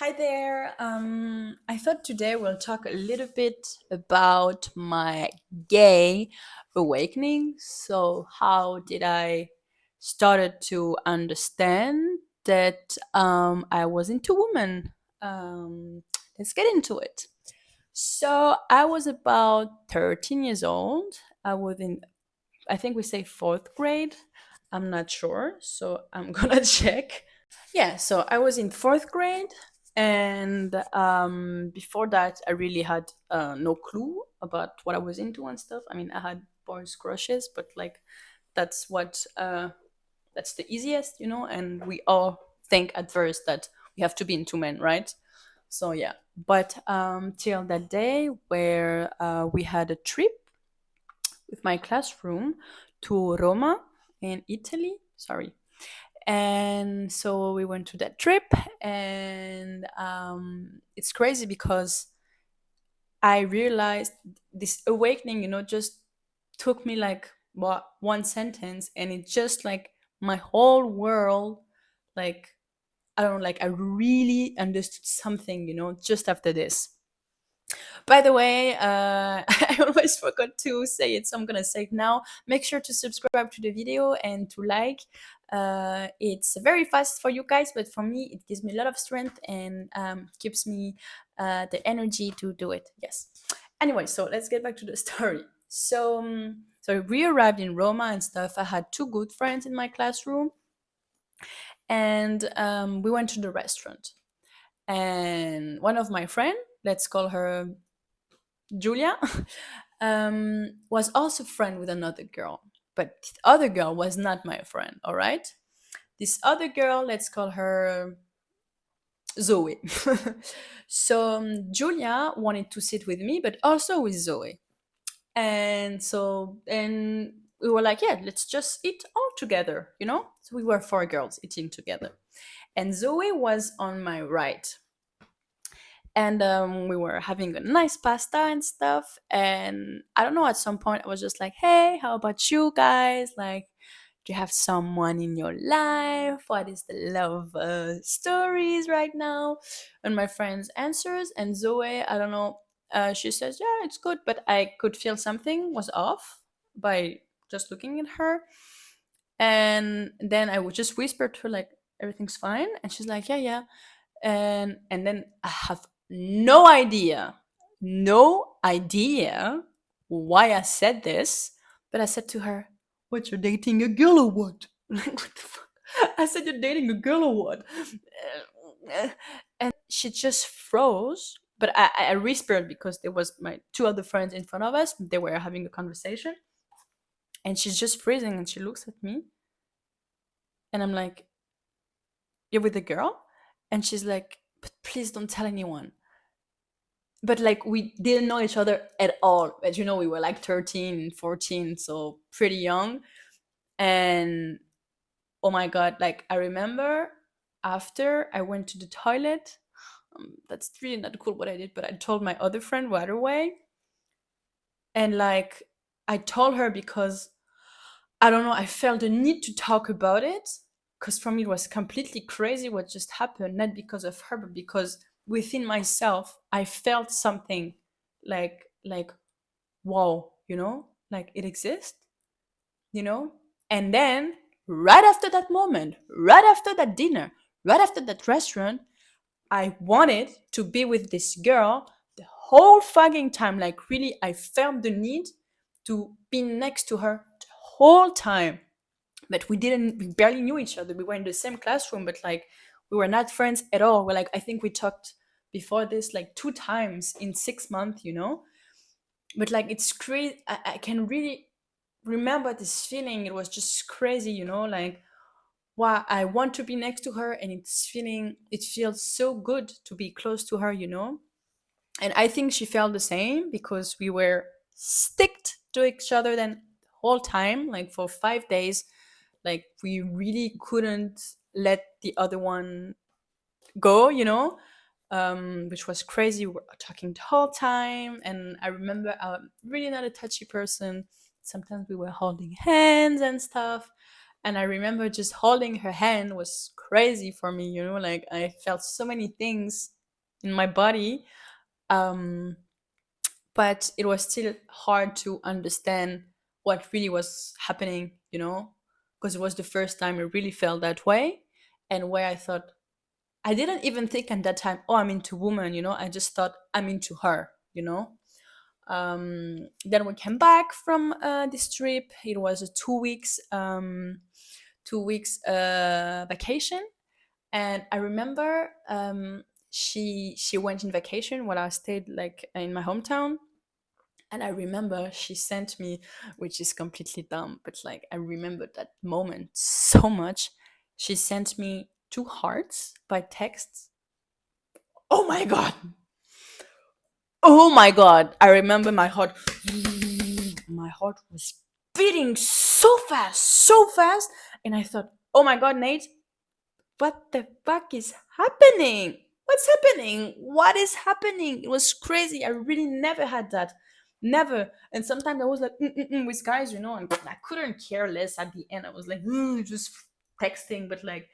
Hi there. I thought today we'll talk a little bit about my gay awakening. So, how did I started to understand that I was into women? Let's get into it. So, I was about 13 years old. I was in, I think we say fourth grade. I'm not sure, so I'm gonna check. Yeah, so I was in fourth grade, and before that, I really had no clue about what I was into and stuff. I mean, I had boys' crushes, but like that's that's the easiest, and we all think at first that we have to be into men, right? So yeah, but till that day where we had a trip with my classroom to Roma in Italy. Sorry, and so we went to that trip, and it's crazy because I realized this awakening, just took me like what one sentence, and it just like my whole world, like I don't know, like I really understood something, just after this. By the way, I always forgot to say it, so I'm gonna say it now. Make sure to subscribe to the video and to like. It's very fast for you guys, but for me, it gives me a lot of strength and gives me the energy to do it. Yes. Anyway, so let's get back to the story. So we arrived in Roma and stuff. I had two good friends in my classroom, and we went to the restaurant. And one of my friend, let's call her Julia, was also friend with another girl, but the other girl was not my friend. All right, this other girl, let's call her Zoe. So Julia wanted to sit with me, but also with Zoe, and we were like, yeah, let's just eat all together, So we were four girls eating together, and Zoe was on my right, and we were having a nice pasta and stuff, and I don't know, at some point I was just like, hey, how about you guys, like, do you have someone in your life? What is the love stories right now? And my friends answers, and Zoe, I don't know, she says, yeah, it's good, but I could feel something was off by just looking at her. And then I would just whisper to her, like, everything's fine, and she's like, yeah, yeah. And then I have no idea why I said this, but I said to her, "What, you're dating a girl or what?" Like, what the fuck? I said, "You're dating a girl or what?" And she just froze. But I whispered because there was my two other friends in front of us. They were having a conversation, and she's just freezing, and she looks at me, and I'm like, "You're with a girl?" And she's like, "But please don't tell anyone." But like we didn't know each other at all. As you know, we were like 13, 14, so pretty young. And oh my god, like I remember after I went to the toilet, that's really not cool what I did, but I told my other friend right away. And like I told her because I don't know, I felt the need to talk about it, because for me it was completely crazy what just happened, not because of her, but because within myself I felt something, like wow, like it exists, you know? And then right after that moment, right after that dinner, right after that restaurant, I wanted to be with this girl the whole fucking time. Like really, I felt the need to be next to her the whole time. But we barely knew each other. We were in the same classroom, but like we were not friends at all. We're like, I think we talked before this like two times in 6 months, But like it's crazy. I can really remember this feeling. It was just crazy, like wow, I want to be next to her, and it feels so good to be close to her, And I think she felt the same because we were sticked to each other then the whole time, like for 5 days. Like we really couldn't let the other one go, which was crazy. We were talking the whole time, and I remember I'm really not a touchy person. Sometimes we were holding hands and stuff, And I remember just holding her hand was crazy for me, you know, like I felt so many things in my body. Um, but it was still hard to understand what really was happening, you know, because it was the first time I really felt that way. And where I thought, I didn't even think at that time, oh, I'm into woman, you know, I just thought I'm into her, you know. Then we came back from this trip. It was a 2 weeks, 2 weeks vacation, and I remember she went in vacation while I stayed like in my hometown. And I remember she sent me, which is completely dumb, but like I remember that moment so much. She sent me two hearts by text. Oh my god! Oh my god! I remember my heart. My heart was beating so fast, and I thought, "Oh my god, Nate, what the fuck is happening? What's happening? What is happening?" It was crazy. I really never had that. Never. And sometimes I was like, with guys, you know, and I couldn't care less at the end. I was like, just texting, but like,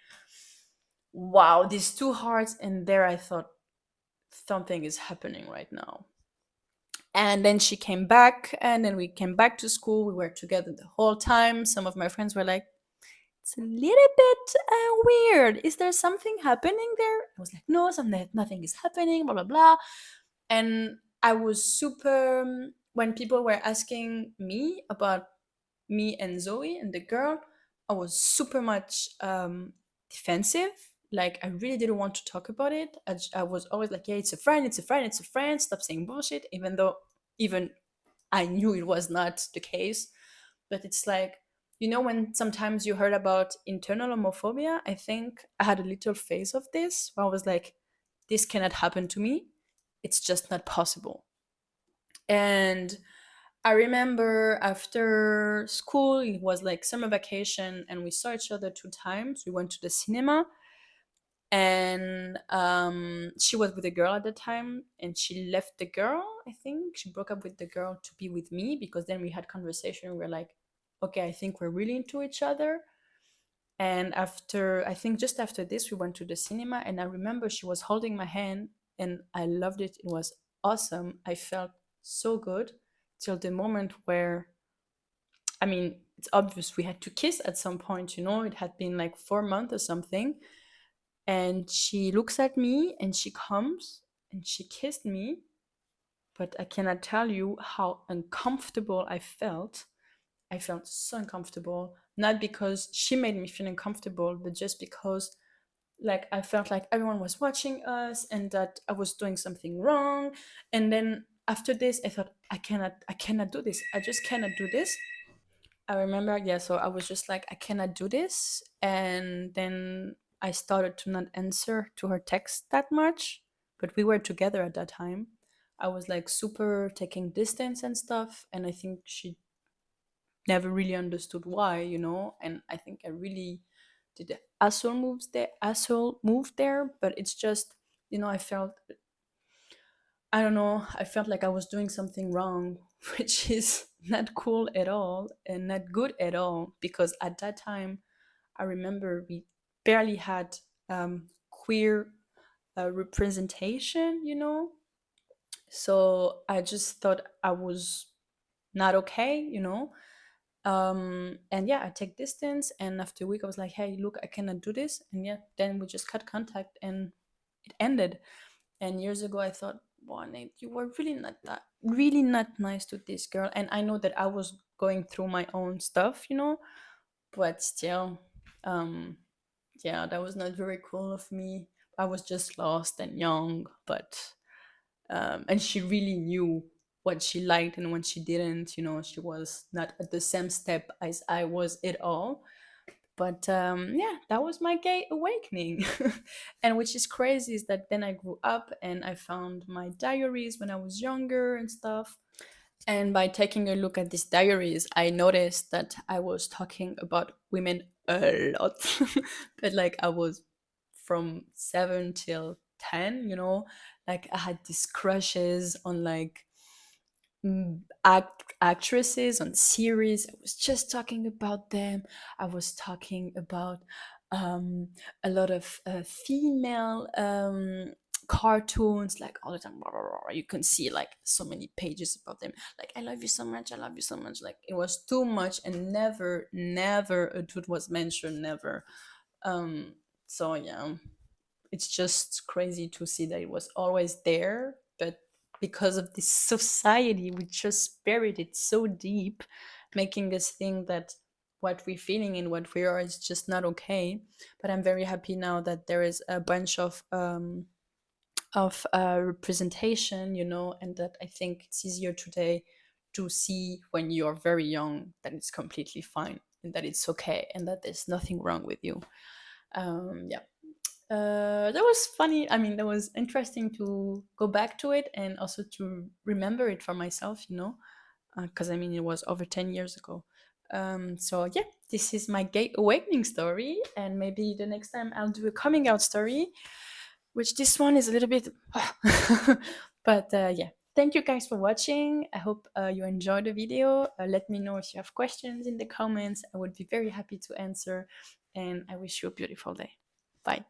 wow, these two hearts. And there I thought, something is happening right now. And then she came back, and then we came back to school. We were together the whole time. Some of my friends were like, it's a little bit weird. Is there something happening there? I was like, no, nothing is happening, blah, blah, blah. And I was super, when people were asking me about me and Zoe and the girl, I was super much defensive. Like, I really didn't want to talk about it. I was always like, yeah, it's a friend, it's a friend, it's a friend. Stop saying bullshit, even though even I knew it was not the case. But it's like, you know, when sometimes you heard about internal homophobia, I think I had a little phase of this where I was like, this cannot happen to me. It's just not possible. And I remember after school, it was like summer vacation, and we saw each other 2 times. We went to the cinema, and she was with a girl at the time, and she left the girl. I think she broke up with the girl to be with me, because then we had conversation. We were like, okay, I think we're really into each other. And after, I think just after this, we went to the cinema, and I remember she was holding my hand, and I loved it. It was awesome. I felt so good till the moment where, I mean, it's obvious we had to kiss at some point, you know, it had been like 4 months or something. And she looks at me and she comes and she kissed me. But I cannot tell you how uncomfortable I felt. I felt so uncomfortable, not because she made me feel uncomfortable, but just because like I felt like everyone was watching us and that I was doing something wrong. And then after this, I thought, I cannot do this. I just cannot do this. I remember, yeah, so I was just like, I cannot do this. And then I started to not answer to her text that much, but we were together at that time. I was like super taking distance and stuff. And I think she never really understood why, you know. And I think I really did the asshole move there, but it's just, you know, I don't know, I felt like I was doing something wrong, which is not cool at all and not good at all, because at that time I remember we barely had queer representation, you know. So I just thought I was not okay, you know. And yeah, I take distance, and after a week I was like, hey, look, I cannot do this. And yeah, then we just cut contact and it ended. And years ago I thought, wow, Nate, you were really not nice to this girl. And I know that I was going through my own stuff, you know, but still, um yeah, that was not very cool of me. I was just lost and young. But and she really knew what she liked and what she didn't, you know. She was not at the same step as I was at all. But yeah, that was my gay awakening. And which is crazy is that then I grew up and I found my diaries when I was younger and stuff. And by taking a look at these diaries, I noticed that I was talking about women a lot. But like I was from 7 till 10, you know, like I had these crushes on like actresses on series. I was just talking about them. I was talking about um, a lot of female cartoons, like all the time. You can see like so many pages about them. Like, I love you so much. I love you so much. Like, it was too much, and never a dude was mentioned. Never. Um, so yeah, it's just crazy to see that it was always there, but because of this society, we just buried it so deep, making us think that what we're feeling and what we are is just not okay. But I'm very happy now that there is a bunch of representation, and that I think it's easier today to see when you're very young that it's completely fine and that it's okay and that there's nothing wrong with you. Yeah, that was funny. I mean, that was interesting to go back to it and also to remember it for myself, because I mean, it was over 10 years ago. So, yeah, this is my gay awakening story. And maybe the next time I'll do a coming out story, which this one is a little bit. But yeah, thank you guys for watching. I hope you enjoyed the video. Let me know if you have questions in the comments. I would be very happy to answer. And I wish you a beautiful day. Bye.